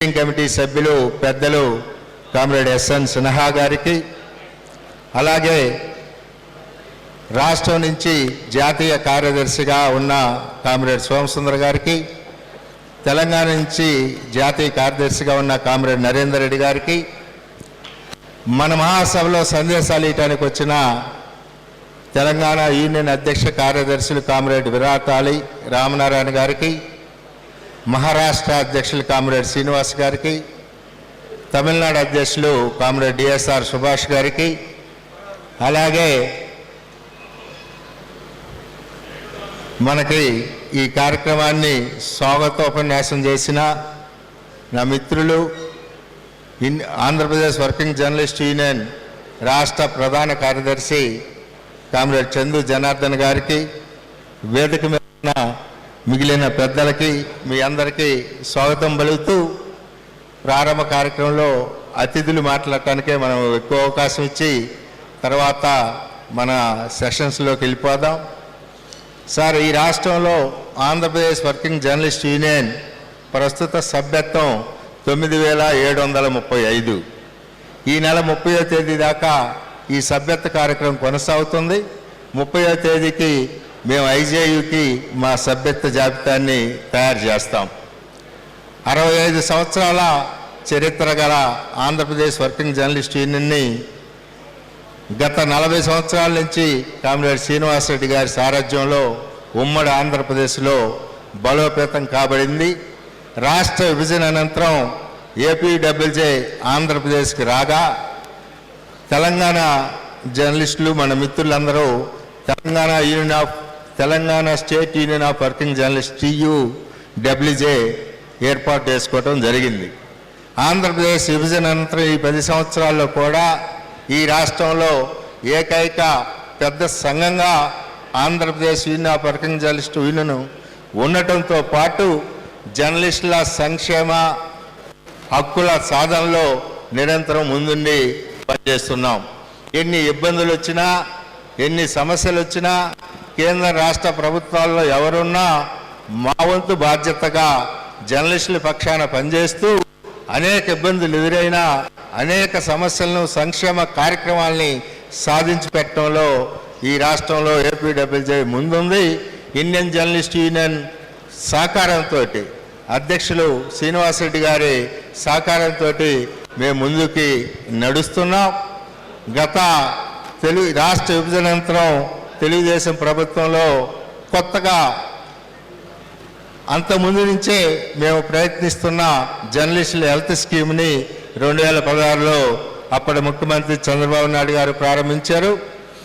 Committee సభ్యులు పెద్దలు comrade SN Sinha గారికి, అలాగే రాష్ట్రం నుంచి జాతీయ కార్యదర్శిగా ఉన్న కామ్రేడ్ సోమసుందర్ గారికి, తెలంగాణ నుంచి జాతీయ కార్యదర్శిగా ఉన్న కామ్రేడ్ నరేందర్ రెడ్డి గారికి, మన మహాసభలో సందేశాలు ఇవ్వడానికి వచ్చిన తెలంగాణ యూనియన్ అధ్యక్ష కార్యదర్శులు కామ్రేడ్ విరాట్ అలీ రామనారాయణ గారికి, మహారాష్ట్ర అధ్యక్షులు కామ్రేడ్ శ్రీనివాస్ గారికి, తమిళనాడు అధ్యక్షులు కామ్రేడ్ డిఎస్ఆర్ సుభాష్ గారికి, అలాగే మనకి ఈ కార్యక్రమాన్ని స్వాగతోపన్యాసం చేసిన నా మిత్రులు ఆంధ్రప్రదేశ్ వర్కింగ్ జర్నలిస్ట్ యూనియన్ రాష్ట్ర ప్రధాన కార్యదర్శి కామ్రేడ్ చందు జనార్దన్ గారికి, వేదిక మీద మిగిలిన పెద్దలకి మీ అందరికీ స్వాగతం పలుకుతూ ప్రారంభ కార్యక్రమంలో అతిథులు మాట్లాడటానికే మనం ఎక్కువ అవకాశం ఇచ్చి తర్వాత మన సెషన్స్లోకి వెళ్ళిపోదాం. సార్, ఈ రాష్ట్రంలో ఆంధ్రప్రదేశ్ వర్కింగ్ జర్నలిస్ట్ యూనియన్ ప్రస్తుత సభ్యత్వం 9735. ఈ నెల 30వ తేదీ దాకా ఈ సభ్యత్వ కార్యక్రమం కొనసాగుతుంది. 30వ తేదీకి మేము ఐజేయుకి మా సభ్యత్వ జాబితాన్ని తయారు చేస్తాం. 65 సంవత్సరాల చరిత్ర గల ఆంధ్రప్రదేశ్ వర్కింగ్ జర్నలిస్ట్ యూనియన్ని గత 40 సంవత్సరాల నుంచి కామ్రేడ్ శ్రీనివాసరెడ్డి గారి సారథ్యంలో ఉమ్మడి ఆంధ్రప్రదేశ్లో బలోపేతం కాబడింది. రాష్ట్ర విభజన అనంతరం ఏపీడబ్ల్యూజే ఆంధ్రప్రదేశ్కి రాగా తెలంగాణ జర్నలిస్టులు మన మిత్రులందరూ Telangana state union of working journalist TUWJ ఏర్పాటు చేసుకోవటం జరిగింది. ఆంధ్రప్రదేశ్ విభజన అనంతరం ఈ 10 సంవత్సరాల్లో కూడా ఈ రాష్ట్రంలో ఏకైక పెద్ద సంఘంగా Andhra Pradesh union of working journalist union ఉండటంతో పాటు జర్నలిస్టుల సంక్షేమ హక్కుల సాధనలో నిరంతరం ముందుండి పనిచేస్తున్నాం. ఎన్ని ఇబ్బందులు వచ్చినా, ఎన్ని సమస్యలు వచ్చినా, కేంద్ర రాష్ట్ర ప్రభుత్వాల్లో ఎవరున్నా మా వంతు బాధ్యతగా జర్నలిస్టుల పక్షాన పనిచేస్తూ అనేక ఇబ్బందులు ఎదురైనా అనేక సమస్యలను సంక్షేమ కార్యక్రమాలని సాధించి పెట్టడంలో ఈ రాష్ట్రంలో ఏపీడబ్ల్యూజే ముందుంది. ఇండియన్ జర్నలిస్ట్ యూనియన్ సహకారంతో, అధ్యక్షులు శ్రీనివాసరెడ్డి గారి సహకారంతో మేము ముందుకి నడుస్తున్నాం. గత రాష్ట్ర విభజన అనంతరం తెలుగుదేశం ప్రభుత్వంలో కొత్తగా అంతకుముందు నుంచే మేము ప్రయత్నిస్తున్న జర్నలిస్టుల హెల్త్ స్కీమ్ని 2016లో అప్పటి ముఖ్యమంత్రి చంద్రబాబు నాయుడు గారు ప్రారంభించారు.